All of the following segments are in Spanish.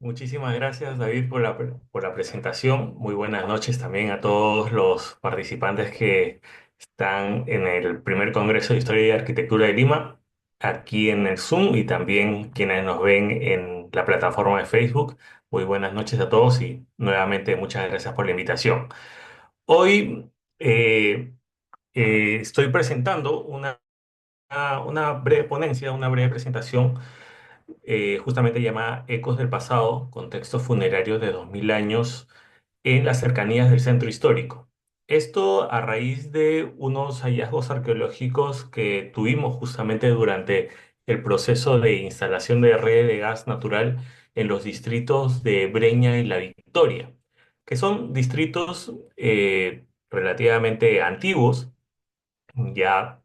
Muchísimas gracias, David, por la presentación. Muy buenas noches también a todos los participantes que están en el primer Congreso de Historia y Arquitectura de Lima, aquí en el Zoom y también quienes nos ven en la plataforma de Facebook. Muy buenas noches a todos y nuevamente muchas gracias por la invitación. Hoy eh, estoy presentando una breve ponencia, una breve presentación justamente llamada Ecos del Pasado, contextos funerarios de 2000 años en las cercanías del centro histórico. Esto a raíz de unos hallazgos arqueológicos que tuvimos justamente durante el proceso de instalación de red de gas natural en los distritos de Breña y La Victoria, que son distritos relativamente antiguos, ya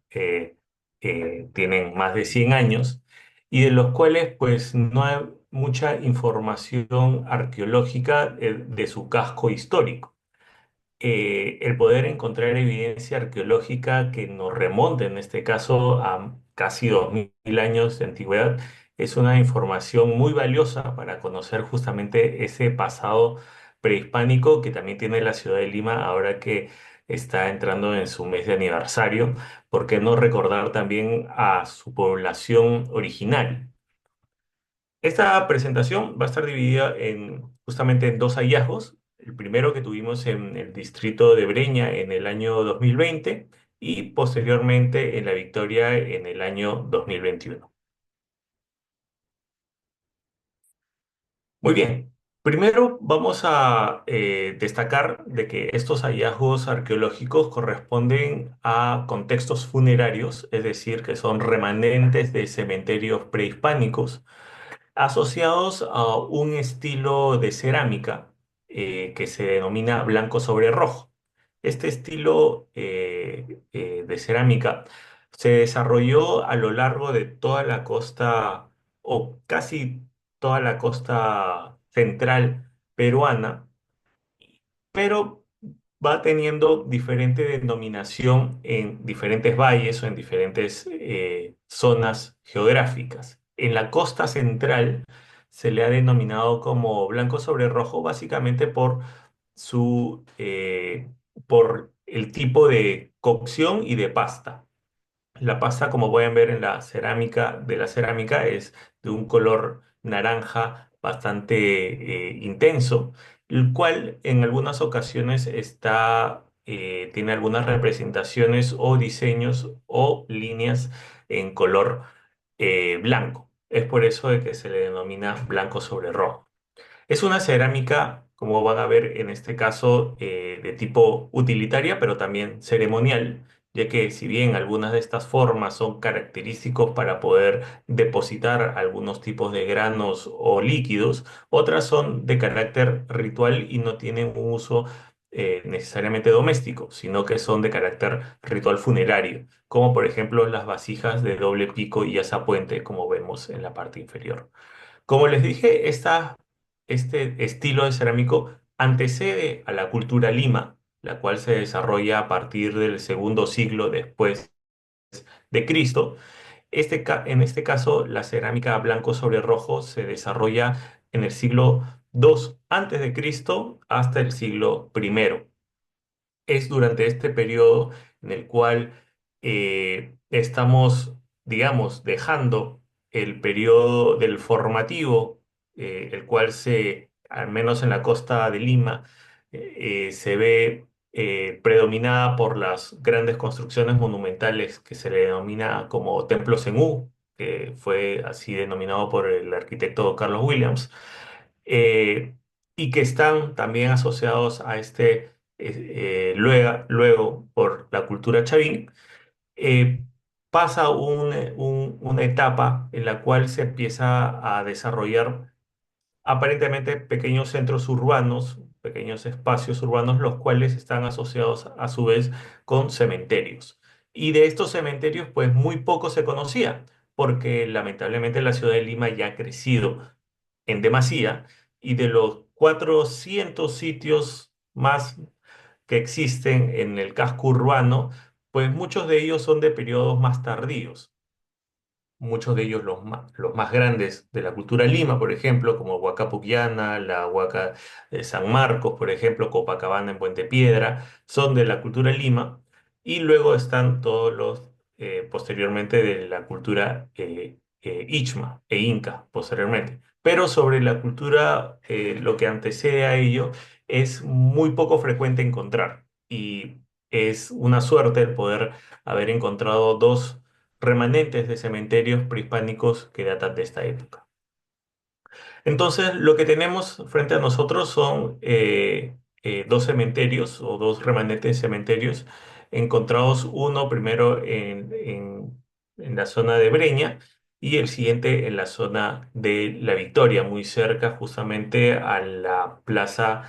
tienen más de 100 años y de los cuales pues no hay mucha información arqueológica de su casco histórico. El poder encontrar evidencia arqueológica que nos remonte, en este caso, a casi 2000 años de antigüedad, es una información muy valiosa para conocer justamente ese pasado prehispánico que también tiene la ciudad de Lima ahora que está entrando en su mes de aniversario. ¿Por qué no recordar también a su población original? Esta presentación va a estar dividida justamente en dos hallazgos. El primero que tuvimos en el distrito de Breña en el año 2020 y posteriormente en La Victoria en el año 2021. Muy bien. Primero vamos a destacar de que estos hallazgos arqueológicos corresponden a contextos funerarios, es decir, que son remanentes de cementerios prehispánicos asociados a un estilo de cerámica que se denomina blanco sobre rojo. Este estilo de cerámica se desarrolló a lo largo de toda la costa o casi toda la costa central peruana, pero va teniendo diferente denominación en diferentes valles o en diferentes zonas geográficas. En la costa central se le ha denominado como blanco sobre rojo básicamente por el tipo de cocción y de pasta. La pasta, como pueden ver en la cerámica, de la cerámica, es de un color naranja bastante intenso, el cual en algunas ocasiones tiene algunas representaciones o diseños o líneas en color blanco. Es por eso de que se le denomina blanco sobre rojo. Es una cerámica, como van a ver en este caso, de tipo utilitaria, pero también ceremonial, ya que si bien algunas de estas formas son característicos para poder depositar algunos tipos de granos o líquidos, otras son de carácter ritual y no tienen un uso necesariamente doméstico, sino que son de carácter ritual funerario, como por ejemplo las vasijas de doble pico y azapuente, como vemos en la parte inferior. Como les dije, este estilo de cerámico antecede a la cultura Lima, la cual se desarrolla a partir del segundo siglo después de Cristo. En este caso, la cerámica blanco sobre rojo se desarrolla en el siglo II antes de Cristo hasta el siglo I. Es durante este periodo en el cual estamos, digamos, dejando el periodo del formativo, el cual al menos en la costa de Lima, se ve predominada por las grandes construcciones monumentales que se le denomina como templos en U, que fue así denominado por el arquitecto Carlos Williams, eh, y que están también asociados a luego por la cultura chavín, eh, pasa una etapa en la cual se empieza a desarrollar aparentemente pequeños centros urbanos, pequeños espacios urbanos, los cuales están asociados a su vez con cementerios. Y de estos cementerios, pues muy poco se conocía, porque lamentablemente la ciudad de Lima ya ha crecido en demasía, y de los 400 sitios más que existen en el casco urbano, pues muchos de ellos son de periodos más tardíos. muchos de ellos los más grandes de la cultura Lima, por ejemplo, como Huaca Pucllana, la Huaca de San Marcos, por ejemplo, Copacabana en Puente Piedra, son de la cultura Lima, y luego están todos los posteriormente de la cultura Ichma e Inca, posteriormente. Pero sobre la cultura, lo que antecede a ello, es muy poco frecuente encontrar, y es una suerte el poder haber encontrado dos remanentes de cementerios prehispánicos que datan de esta época. Entonces, lo que tenemos frente a nosotros son dos cementerios o dos remanentes de cementerios encontrados, uno primero en la zona de Breña y el siguiente en la zona de La Victoria, muy cerca justamente a la plaza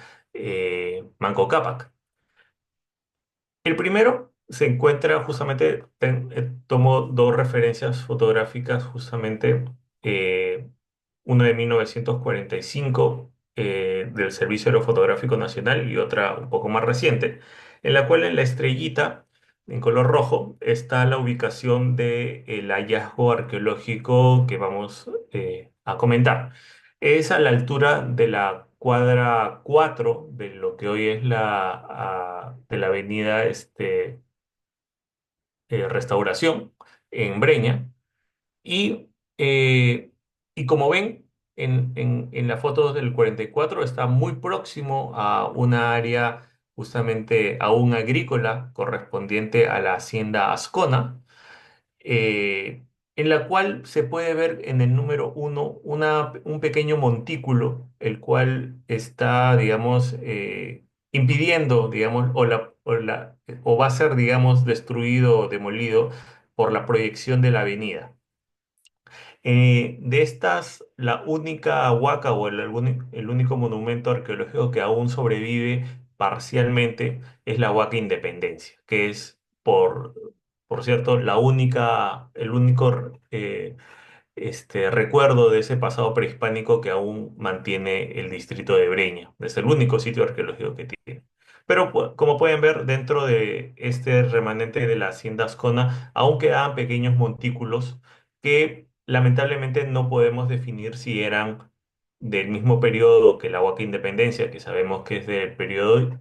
Manco Cápac. El primero se encuentra justamente, tomo dos referencias fotográficas justamente, eh, una de 1945 del Servicio Aerofotográfico Nacional y otra un poco más reciente, en la cual en la estrellita, en color rojo, está la ubicación del hallazgo arqueológico que vamos a comentar. Es a la altura de la cuadra 4 de lo que hoy es de la avenida Restauración en Breña. Y, eh, y como ven en la foto del 44 está muy próximo a una área justamente aún agrícola correspondiente a la hacienda Ascona, eh, en la cual se puede ver en el número uno un pequeño montículo, el cual está, digamos, impidiendo, digamos, o va a ser, digamos, destruido o demolido por la proyección de la avenida. De estas, la única huaca o el único monumento arqueológico que aún sobrevive parcialmente es la Huaca Independencia, que es, por cierto, el único recuerdo de ese pasado prehispánico que aún mantiene el distrito de Breña. Es el único sitio arqueológico que tiene. Pero como pueden ver, dentro de este remanente de la hacienda Ascona, aún quedaban pequeños montículos que lamentablemente no podemos definir si eran del mismo periodo que la Huaca Independencia, que sabemos que es del periodo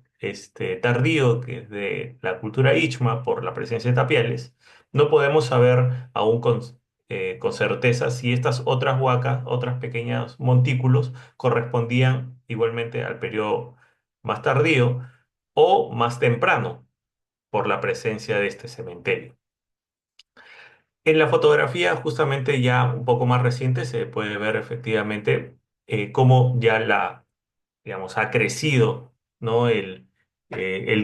tardío, que es de la cultura Ichma, por la presencia de tapiales. No podemos saber aún con certeza si estas otras huacas, otras pequeños montículos, correspondían igualmente al periodo más tardío o más temprano por la presencia de este cementerio. En la fotografía, justamente ya un poco más reciente, se puede ver efectivamente cómo ya digamos, ha crecido, ¿no? El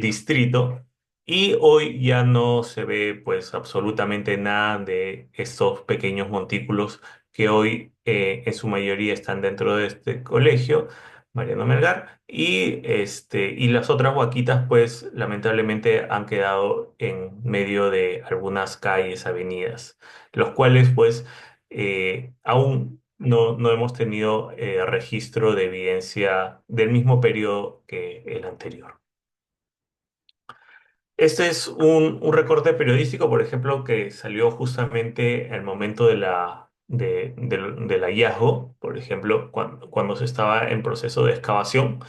distrito, y hoy ya no se ve pues absolutamente nada de estos pequeños montículos que hoy en su mayoría están dentro de este colegio, Mariano Melgar, y las otras huaquitas pues lamentablemente han quedado en medio de algunas calles, avenidas, los cuales pues aún no hemos tenido registro de evidencia del mismo periodo que el anterior. Este es un recorte periodístico, por ejemplo, que salió justamente al momento del hallazgo, por ejemplo, cuando se estaba en proceso de excavación.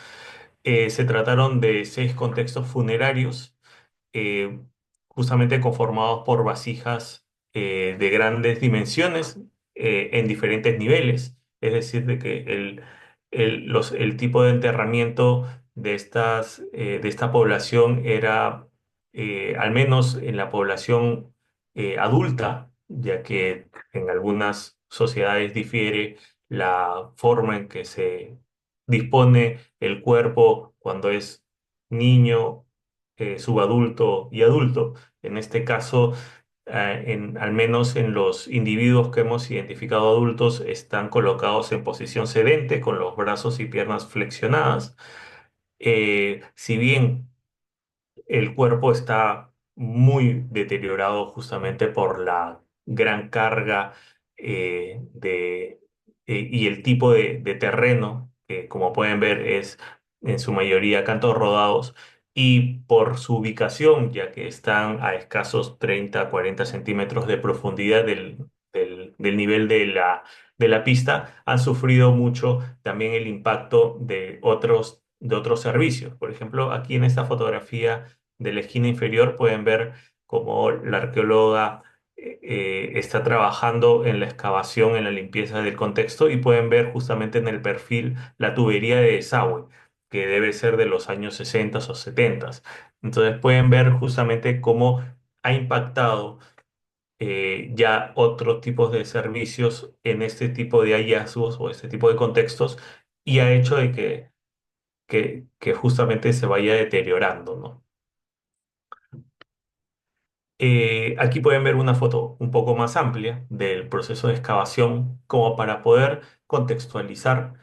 Se trataron de 6 contextos funerarios, eh, justamente conformados por vasijas de grandes dimensiones en diferentes niveles. Es decir, de que el tipo de enterramiento de esta población era, al menos en la población adulta, ya que en algunas sociedades difiere la forma en que se dispone el cuerpo cuando es niño, subadulto y adulto. En este caso, al menos en los individuos que hemos identificado adultos, están colocados en posición sedente, con los brazos y piernas flexionadas. Si bien el cuerpo está muy deteriorado justamente por la gran carga y el tipo de terreno, que como pueden ver es en su mayoría cantos rodados, y por su ubicación, ya que están a escasos 30 40 centímetros de profundidad del nivel de la pista, han sufrido mucho también el impacto de otros servicios. Por ejemplo, aquí en esta fotografía de la esquina inferior pueden ver cómo la arqueóloga está trabajando en la excavación, en la limpieza del contexto y pueden ver justamente en el perfil la tubería de desagüe, que debe ser de los años 60 o 70. Entonces pueden ver justamente cómo ha impactado ya otros tipos de servicios en este tipo de hallazgos o este tipo de contextos y ha hecho de que justamente se vaya deteriorando, ¿no? Aquí pueden ver una foto un poco más amplia del proceso de excavación como para poder contextualizar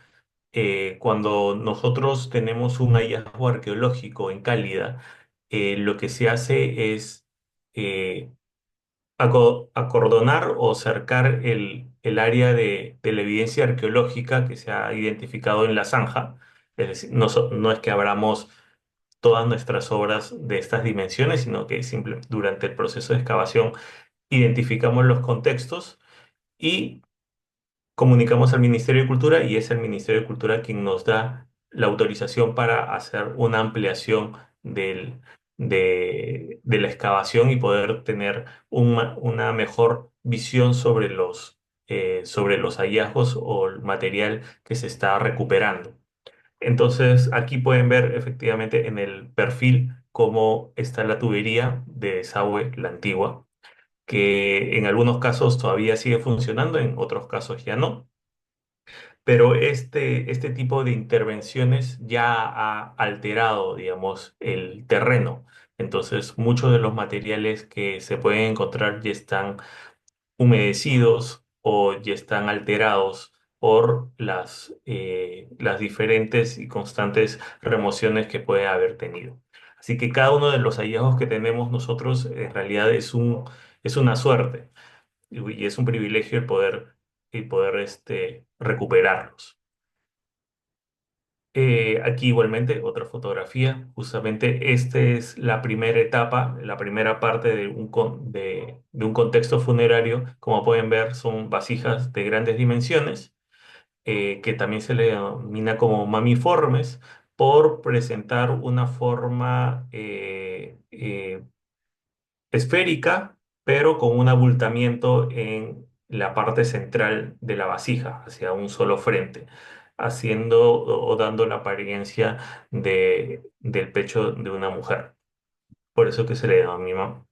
cuando nosotros tenemos un hallazgo arqueológico en Cálida, lo que se hace es eh, acordonar o cercar el área de la evidencia arqueológica que se ha identificado en la zanja. Es decir, no es que abramos todas nuestras obras de estas dimensiones, sino que durante el proceso de excavación identificamos los contextos y comunicamos al Ministerio de Cultura y es el Ministerio de Cultura quien nos da la autorización para hacer una ampliación de la excavación y poder tener una mejor visión sobre los hallazgos o el material que se está recuperando. Entonces, aquí pueden ver efectivamente en el perfil cómo está la tubería de desagüe, la antigua, que en algunos casos todavía sigue funcionando, en otros casos ya no, pero este tipo de intervenciones ya ha alterado, digamos, el terreno. Entonces, muchos de los materiales que se pueden encontrar ya están humedecidos o ya están alterados por las diferentes y constantes remociones que puede haber tenido. Así que cada uno de los hallazgos que tenemos nosotros en realidad es una suerte y es un privilegio el poder recuperarlos. Aquí igualmente otra fotografía, justamente esta es la primera etapa, la primera parte de un contexto funerario. Como pueden ver, son vasijas de grandes dimensiones, que también se le denomina como mamiformes por presentar una forma esférica, pero con un abultamiento en la parte central de la vasija, hacia un solo frente, haciendo o dando la apariencia del pecho de una mujer. Por eso que se le denomina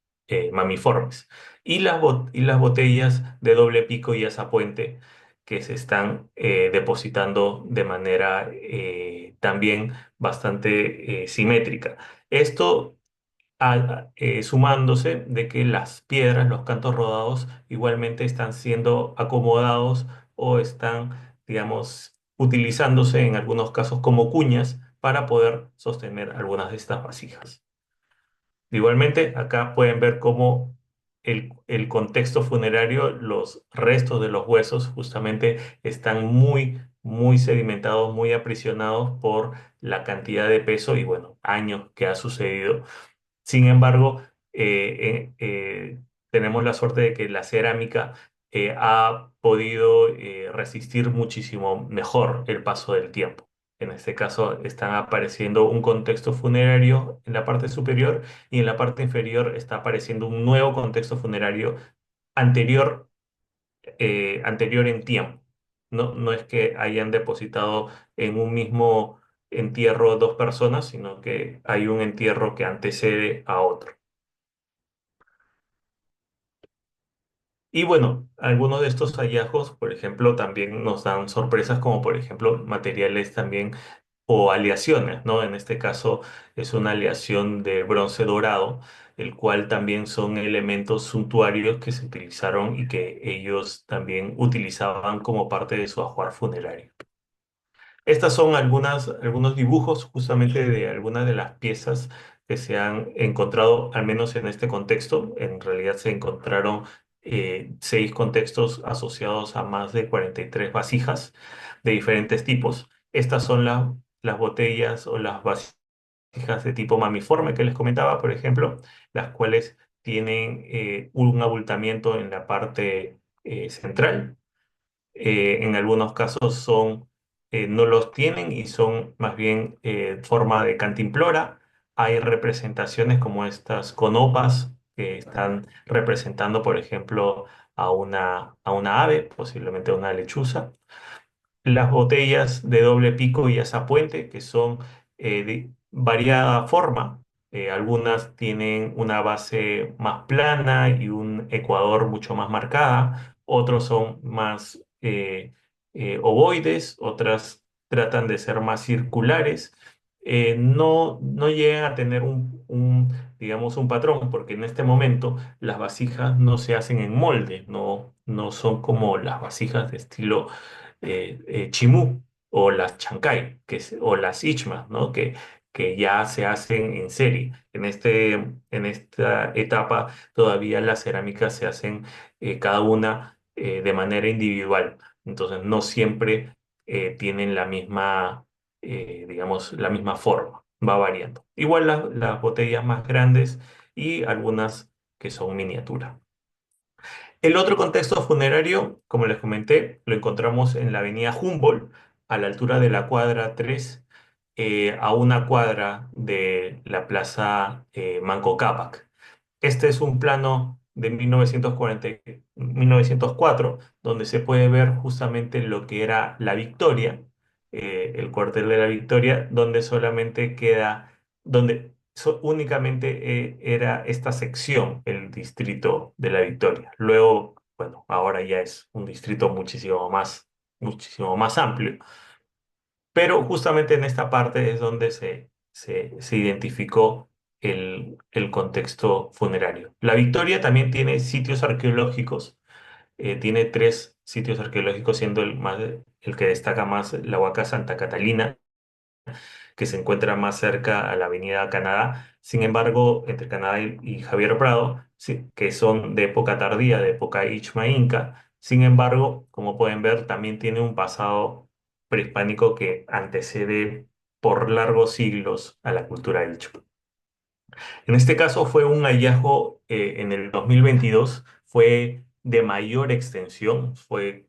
mamiformes. Y las botellas de doble pico y azapuente que se están depositando de manera también bastante simétrica. Esto sumándose de que las piedras, los cantos rodados, igualmente están siendo acomodados o están, digamos, utilizándose en algunos casos como cuñas para poder sostener algunas de estas vasijas. Igualmente, acá pueden ver cómo el contexto funerario, los restos de los huesos justamente están muy sedimentados, muy aprisionados por la cantidad de peso y, bueno, años que ha sucedido. Sin embargo, tenemos la suerte de que la cerámica ha podido resistir muchísimo mejor el paso del tiempo. En este caso, están apareciendo un contexto funerario en la parte superior y en la parte inferior está apareciendo un nuevo contexto funerario anterior, anterior en tiempo. No es que hayan depositado en un mismo entierro dos personas, sino que hay un entierro que antecede a otro. Y bueno, algunos de estos hallazgos, por ejemplo, también nos dan sorpresas como por ejemplo materiales también o aleaciones, ¿no? En este caso es una aleación de bronce dorado, el cual también son elementos suntuarios que se utilizaron y que ellos también utilizaban como parte de su ajuar funerario. Estas son algunos dibujos justamente de algunas de las piezas que se han encontrado, al menos en este contexto. En realidad se encontraron 6 contextos asociados a más de 43 vasijas de diferentes tipos. Estas son las botellas o las vasijas de tipo mamiforme que les comentaba, por ejemplo, las cuales tienen un abultamiento en la parte central. En algunos casos no los tienen y son más bien forma de cantimplora. Hay representaciones como estas conopas que están representando, por ejemplo, a una ave, posiblemente a una lechuza. Las botellas de doble pico y azapuente, que son de variada forma. Algunas tienen una base más plana y un ecuador mucho más marcada. Otros son más ovoides, otras tratan de ser más circulares. No llegan a tener digamos, un patrón, porque en este momento las vasijas no se hacen en molde, no son como las vasijas de estilo chimú o las chancay o las ichmas, ¿no? Que ya se hacen en serie. En esta etapa todavía las cerámicas se hacen cada una de manera individual. Entonces no siempre tienen digamos, la misma forma. Va variando. Igual las botellas más grandes y algunas que son miniatura. El otro contexto funerario, como les comenté, lo encontramos en la avenida Humboldt, a la altura de la cuadra 3, a una cuadra de la plaza Manco Cápac. Este es un plano de 1904, donde se puede ver justamente lo que era la Victoria, el cuartel de la Victoria, donde solamente queda, donde únicamente era esta sección, el distrito de la Victoria. Luego, bueno, ahora ya es un distrito muchísimo más amplio. Pero justamente en esta parte es donde se identificó el contexto funerario. La Victoria también tiene sitios arqueológicos, tiene tres sitios arqueológicos, siendo el que destaca más la Huaca Santa Catalina, que se encuentra más cerca a la Avenida Canadá. Sin embargo, entre Canadá y Javier Prado, sí, que son de época tardía, de época Ichma Inca. Sin embargo, como pueden ver, también tiene un pasado prehispánico que antecede por largos siglos a la cultura Ichma. En este caso fue un hallazgo en el 2022, fue de mayor extensión, fue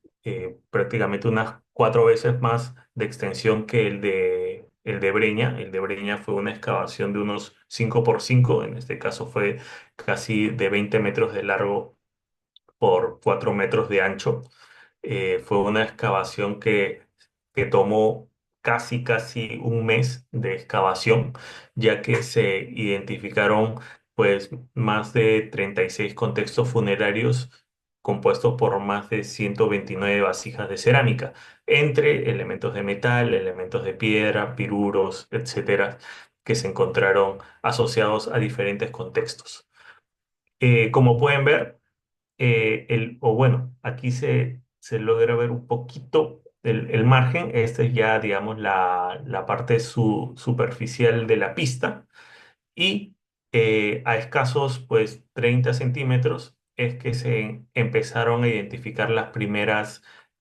prácticamente unas 4 veces más de extensión que el de Breña. El de Breña fue una excavación de unos 5 por 5, en este caso fue casi de 20 metros de largo por 4 metros de ancho. Fue una excavación que tomó casi un mes de excavación, ya que se identificaron pues más de 36 contextos funerarios compuestos por más de 129 vasijas de cerámica, entre elementos de metal, elementos de piedra, piruros, etcétera, que se encontraron asociados a diferentes contextos. Como pueden ver, o bueno, aquí se logra ver un poquito el margen. Esta es ya, digamos, la parte superficial de la pista. Y a escasos, pues, 30 centímetros es que se empezaron a identificar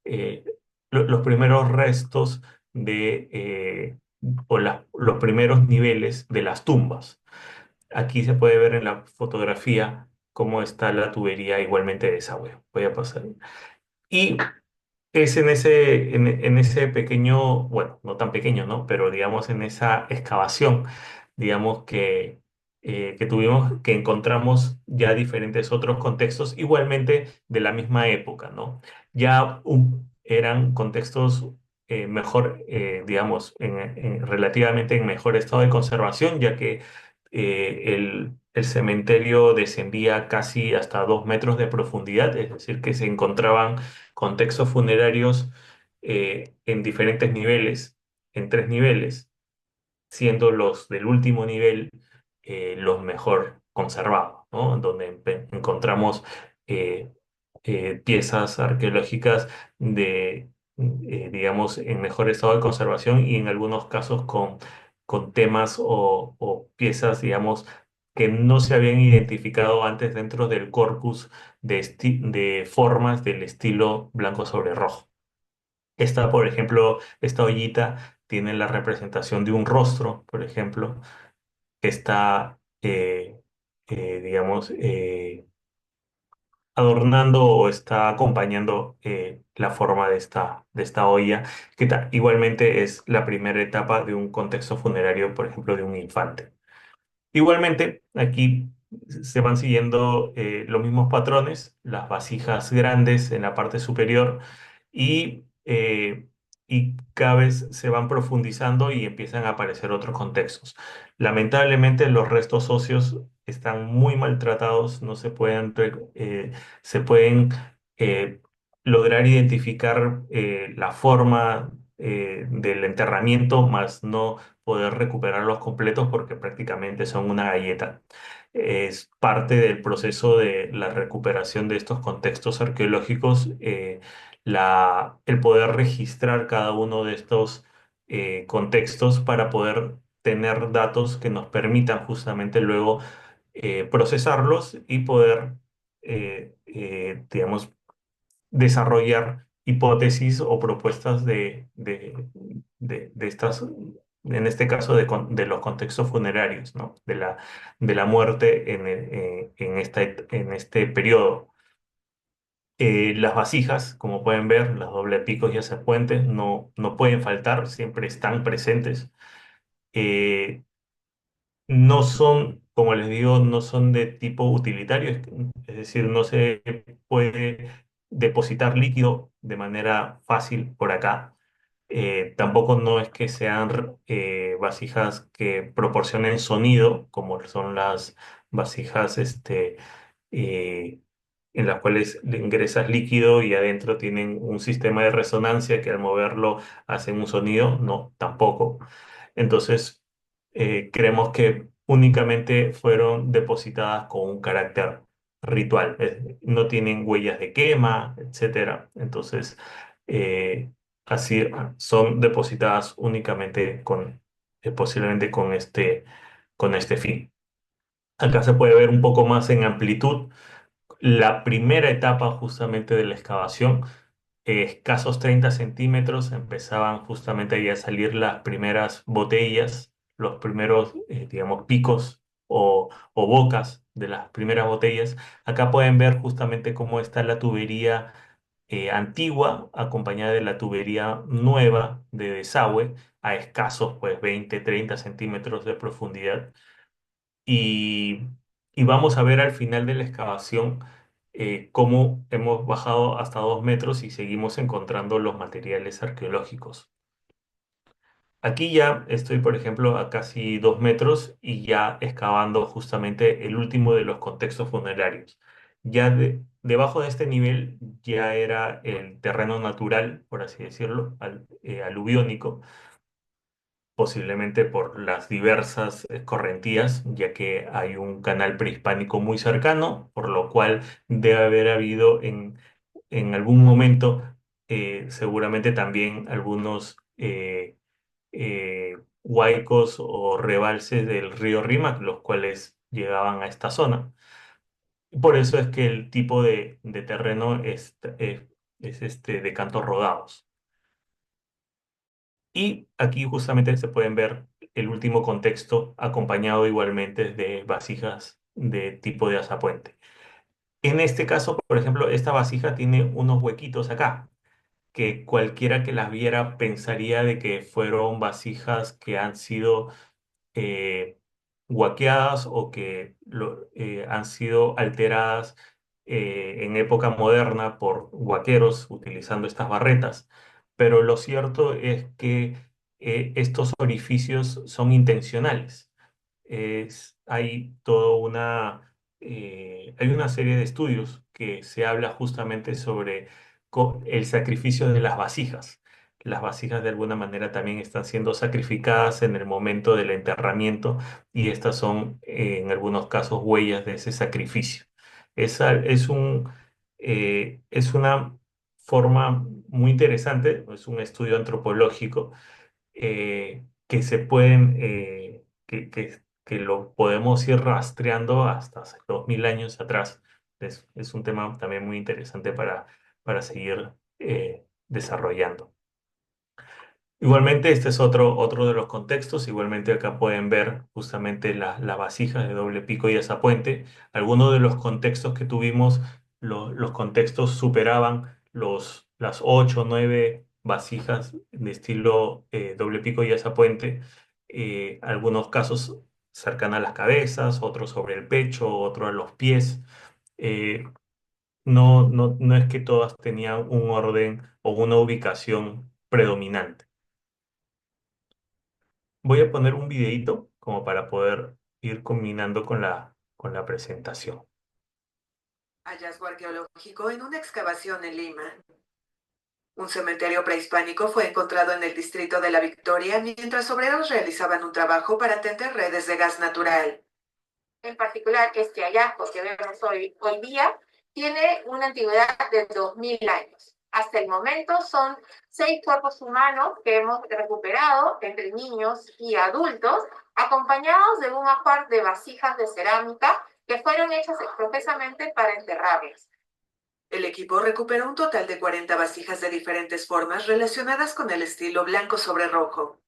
eh, los primeros restos los primeros niveles de las tumbas. Aquí se puede ver en la fotografía cómo está la tubería igualmente de desagüe. Voy a pasar. Y es en ese pequeño, bueno, no tan pequeño, ¿no? Pero digamos en esa excavación, digamos que encontramos ya diferentes otros contextos, igualmente de la misma época, ¿no? Ya eran contextos mejor, digamos, relativamente en mejor estado de conservación, ya que el cementerio descendía casi hasta 2 metros de profundidad, es decir, que se encontraban contextos funerarios en diferentes niveles, en 3 niveles, siendo los del último nivel los mejor conservados, ¿no? Donde encontramos eh, piezas arqueológicas digamos, en mejor estado de conservación y en algunos casos con temas o piezas, digamos, que no se habían identificado antes dentro del corpus de formas del estilo blanco sobre rojo. Esta, por ejemplo, esta ollita tiene la representación de un rostro, por ejemplo, que está, digamos, adornando o está acompañando la forma de esta olla, que igualmente es la primera etapa de un contexto funerario, por ejemplo, de un infante. Igualmente, aquí se van siguiendo los mismos patrones, las vasijas grandes en la parte superior y, y cada vez se van profundizando y empiezan a aparecer otros contextos. Lamentablemente, los restos óseos están muy maltratados, no se pueden, se pueden eh, lograr identificar la forma del enterramiento, más no poder recuperarlos completos porque prácticamente son una galleta. Es parte del proceso de la recuperación de estos contextos arqueológicos, el poder registrar cada uno de estos contextos para poder tener datos que nos permitan justamente luego procesarlos y poder, digamos, desarrollar hipótesis o propuestas de estas, en este caso, de los contextos funerarios, ¿no? De la muerte en este periodo. Las vasijas, como pueden ver, las doble picos y azapuentes, no pueden faltar, siempre están presentes. Eh, no son, como les digo, no son de tipo utilitario, es decir, no se puede depositar líquido de manera fácil por acá. Tampoco no es que sean vasijas que proporcionen sonido, como son las vasijas eh, en las cuales le ingresas líquido y adentro tienen un sistema de resonancia que al moverlo hacen un sonido. No, tampoco. Entonces, creemos que únicamente fueron depositadas con un carácter ritual. No tienen huellas de quema, etcétera. Entonces, eh, así son depositadas únicamente posiblemente con este fin. Acá se puede ver un poco más en amplitud la primera etapa justamente de la excavación, escasos 30 centímetros, empezaban justamente ahí a salir las primeras botellas, los primeros, digamos, picos o bocas de las primeras botellas. Acá pueden ver justamente cómo está la tubería antigua acompañada de la tubería nueva de desagüe a escasos pues 20-30 centímetros de profundidad y, y vamos a ver al final de la excavación cómo hemos bajado hasta 2 metros y seguimos encontrando los materiales arqueológicos. Aquí ya estoy, por ejemplo, a casi 2 metros y ya excavando justamente el último de los contextos funerarios. Ya debajo de este nivel ya era el terreno natural, por así decirlo, aluviónico, posiblemente por las diversas correntías, ya que hay un canal prehispánico muy cercano, por lo cual debe haber habido en algún momento seguramente también algunos huaicos o rebalses del río Rímac, los cuales llegaban a esta zona. Por eso es que el tipo de terreno es de cantos rodados. Y aquí justamente se pueden ver el último contexto acompañado igualmente de vasijas de tipo de azapuente. En este caso, por ejemplo, esta vasija tiene unos huequitos acá, que cualquiera que las viera pensaría de que fueron vasijas que han sido eh, guaqueadas o que han sido alteradas en época moderna por guaqueros utilizando estas barretas. Pero lo cierto es que estos orificios son intencionales. Hay hay una serie de estudios que se habla justamente sobre el sacrificio de las vasijas. Las vasijas de alguna manera también están siendo sacrificadas en el momento del enterramiento y estas son en algunos casos huellas de ese sacrificio. Es una forma muy interesante, es un estudio antropológico que se pueden, que lo podemos ir rastreando hasta hace 2000 años atrás. Es un tema también muy interesante para seguir desarrollando. Igualmente, este es otro de los contextos. Igualmente acá pueden ver justamente las vasijas de doble pico y azapuente. Algunos de los contextos que tuvimos los contextos superaban las 8 o 9 vasijas de estilo doble pico y azapuente, algunos casos cercan a las cabezas, otros sobre el pecho, otros a los pies. Eh, no es que todas tenían un orden o una ubicación predominante. Voy a poner un videíto como para poder ir combinando con la presentación. Hallazgo arqueológico en una excavación en Lima. Un cementerio prehispánico fue encontrado en el distrito de La Victoria mientras obreros realizaban un trabajo para tender redes de gas natural. En particular, este hallazgo que vemos hoy día tiene una antigüedad de 2000 años. Hasta el momento son 6 cuerpos humanos que hemos recuperado entre niños y adultos, acompañados de un ajuar de vasijas de cerámica que fueron hechas expresamente para enterrarlas. El equipo recuperó un total de 40 vasijas de diferentes formas relacionadas con el estilo blanco sobre rojo.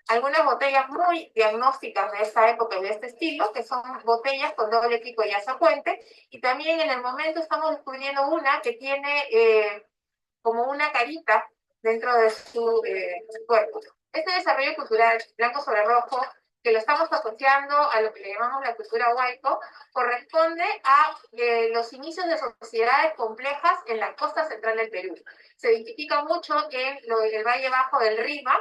Algunas botellas muy diagnósticas de esta época y de este estilo, que son botellas con doble pico y azapuente, y también en el momento estamos descubriendo una que tiene como una carita dentro de su cuerpo. Este desarrollo cultural blanco sobre rojo, que lo estamos asociando a lo que le llamamos la cultura huayco, corresponde a los inicios de sociedades complejas en la costa central del Perú. Se identifica mucho en el Valle Bajo del Rima.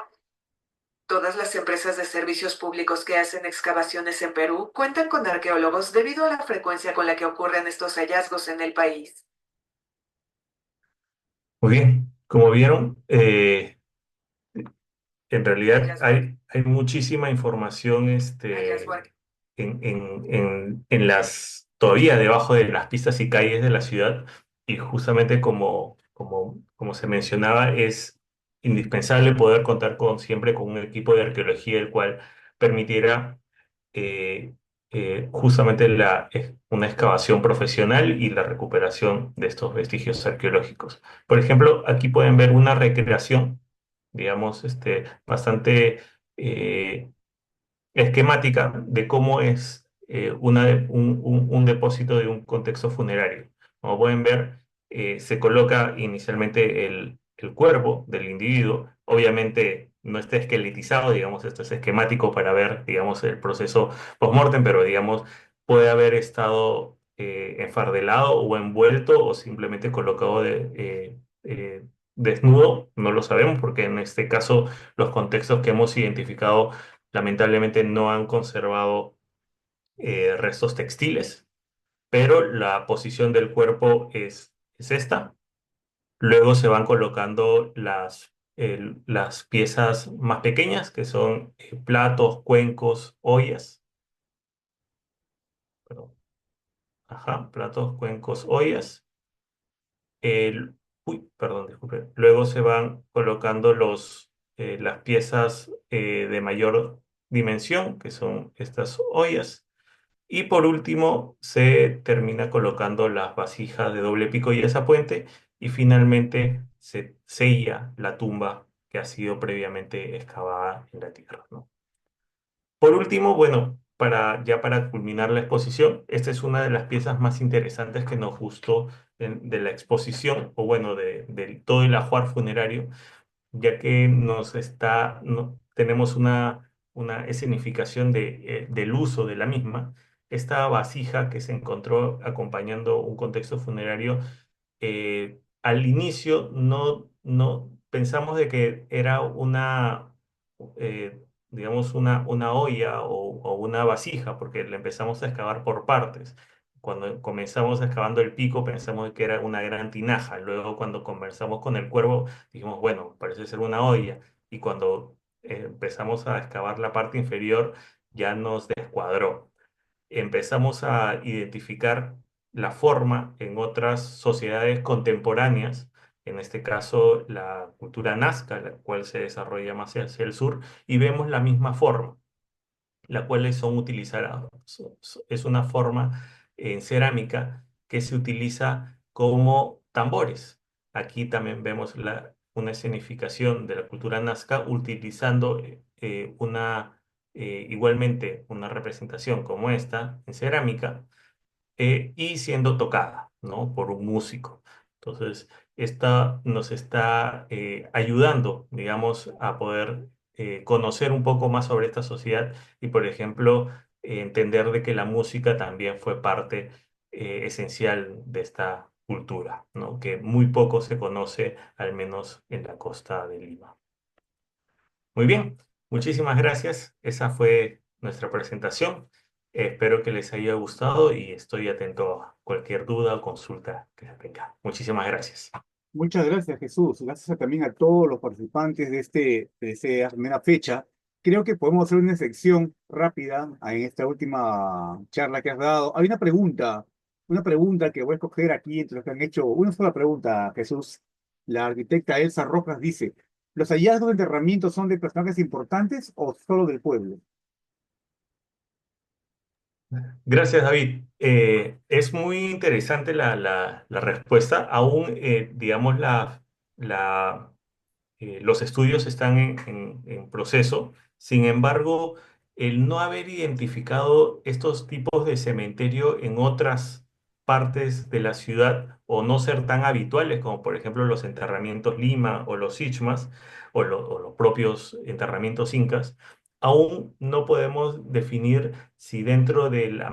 Todas las empresas de servicios públicos que hacen excavaciones en Perú cuentan con arqueólogos debido a la frecuencia con la que ocurren estos hallazgos en el país. Muy bien, como vieron, en realidad hay muchísima información en todavía debajo de las pistas y calles de la ciudad y justamente como se mencionaba, es indispensable poder contar siempre con un equipo de arqueología el cual permitiera eh, justamente una excavación profesional y la recuperación de estos vestigios arqueológicos. Por ejemplo, aquí pueden ver una recreación, digamos, bastante eh, esquemática de cómo es un depósito de un contexto funerario. Como pueden ver, se coloca inicialmente el cuerpo del individuo. Obviamente no está esqueletizado, digamos, esto es esquemático para ver, digamos, el proceso post-mortem, pero, digamos, puede haber estado enfardelado o envuelto o simplemente colocado desnudo. No lo sabemos porque en este caso los contextos que hemos identificado lamentablemente no han conservado restos textiles, pero la posición del cuerpo es esta. Luego se van colocando las piezas más pequeñas, que son platos, cuencos, ollas. Perdón. Ajá, platos, cuencos, ollas. Perdón, disculpe. Luego se van colocando las piezas de mayor dimensión, que son estas ollas. Y por último, se termina colocando las vasijas de doble pico y esa puente. Y finalmente se sella la tumba que ha sido previamente excavada en la tierra, ¿no? Por último, bueno, ya para culminar la exposición, esta es una de las piezas más interesantes que nos gustó de la exposición, o bueno, de todo el ajuar funerario, ya que tenemos una escenificación del uso de la misma. Esta vasija que se encontró acompañando un contexto funerario, al inicio no pensamos de que era digamos, una olla o una vasija, porque la empezamos a excavar por partes. Cuando comenzamos excavando el pico, pensamos que era una gran tinaja. Luego, cuando conversamos con el cuervo, dijimos, bueno, parece ser una olla. Y cuando empezamos a excavar la parte inferior, ya nos descuadró. Empezamos a identificar la forma en otras sociedades contemporáneas, en este caso la cultura nazca, la cual se desarrolla más hacia el sur, y vemos la misma forma las cuales son utilizadas. Es una forma en cerámica que se utiliza como tambores. Aquí también vemos una escenificación de la cultura nazca utilizando igualmente una representación como esta en cerámica y siendo tocada. ¿no? Por un músico. Entonces, esta nos está ayudando, digamos, a poder conocer un poco más sobre esta sociedad y, por ejemplo, entender de que la música también fue parte esencial de esta cultura, ¿no? Que muy poco se conoce, al menos en la costa de Lima. Muy bien, muchísimas gracias. Esa fue nuestra presentación. Espero que les haya gustado y estoy atento a cualquier duda o consulta que tenga. Muchísimas gracias. Muchas gracias, Jesús. Gracias también a todos los participantes de esta primera fecha. Creo que podemos hacer una sección rápida en esta última charla que has dado. Hay una pregunta que voy a escoger aquí entre los que han hecho. Una sola pregunta, Jesús. La arquitecta Elsa Rojas dice, ¿los hallazgos de enterramientos son de personajes importantes o solo del pueblo? Gracias, David. Es muy interesante la respuesta. Aún, digamos, la los estudios están en proceso. Sin embargo, el no haber identificado estos tipos de cementerio en otras partes de la ciudad o no ser tan habituales como por ejemplo los enterramientos Lima o los Ichmas o los propios enterramientos incas, aún no podemos definir si dentro de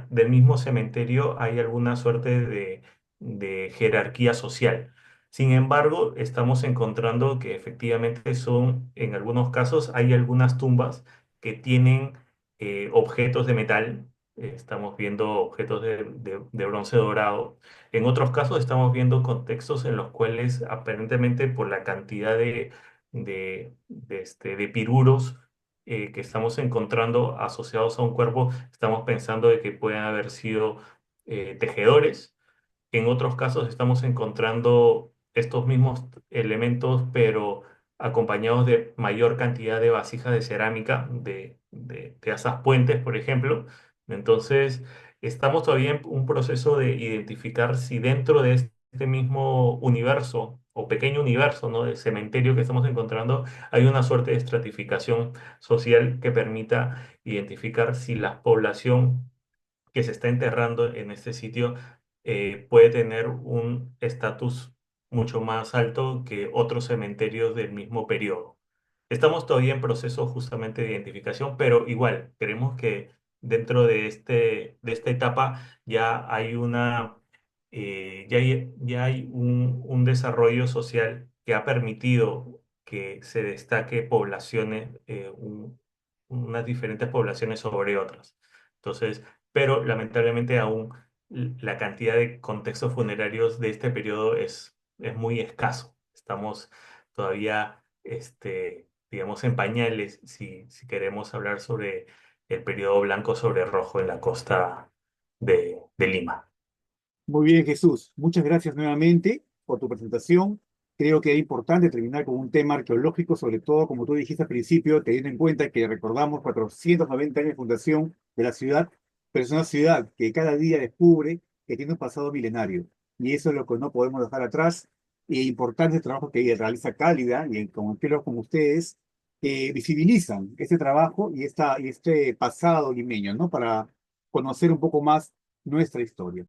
del mismo cementerio hay alguna suerte de jerarquía social. Sin embargo, estamos encontrando que efectivamente son, en algunos casos, hay algunas tumbas que tienen objetos de metal. Estamos viendo objetos de bronce dorado. En otros casos estamos viendo contextos en los cuales aparentemente por la cantidad de piruros que estamos encontrando asociados a un cuerpo, estamos pensando de que pueden haber sido tejedores. En otros casos estamos encontrando estos mismos elementos, pero acompañados de mayor cantidad de vasijas de cerámica, de asas puentes, por ejemplo. Entonces, estamos todavía en un proceso de identificar si dentro de este mismo universo o pequeño universo, ¿no? De cementerio que estamos encontrando, hay una suerte de estratificación social que permita identificar si la población que se está enterrando en este sitio puede tener un estatus mucho más alto que otros cementerios del mismo periodo. Estamos todavía en proceso justamente de identificación, pero igual, creemos que dentro de esta etapa ya hay ya hay un desarrollo social que ha permitido que se destaque poblaciones, unas diferentes poblaciones sobre otras. Entonces, pero lamentablemente aún la cantidad de contextos funerarios de este periodo es muy escaso. Estamos todavía, digamos, en pañales si queremos hablar sobre el periodo blanco sobre rojo en la costa de Lima. Muy bien, Jesús. Muchas gracias nuevamente por tu presentación. Creo que es importante terminar con un tema arqueológico, sobre todo, como tú dijiste al principio, teniendo en cuenta que recordamos 490 años de fundación de la ciudad, pero es una ciudad que cada día descubre que tiene un pasado milenario. Y eso es lo que no podemos dejar atrás. Y es importante el trabajo que realiza Cálida y con arqueólogos como ustedes, que visibilizan este trabajo y este pasado limeño, ¿no? Para conocer un poco más nuestra historia.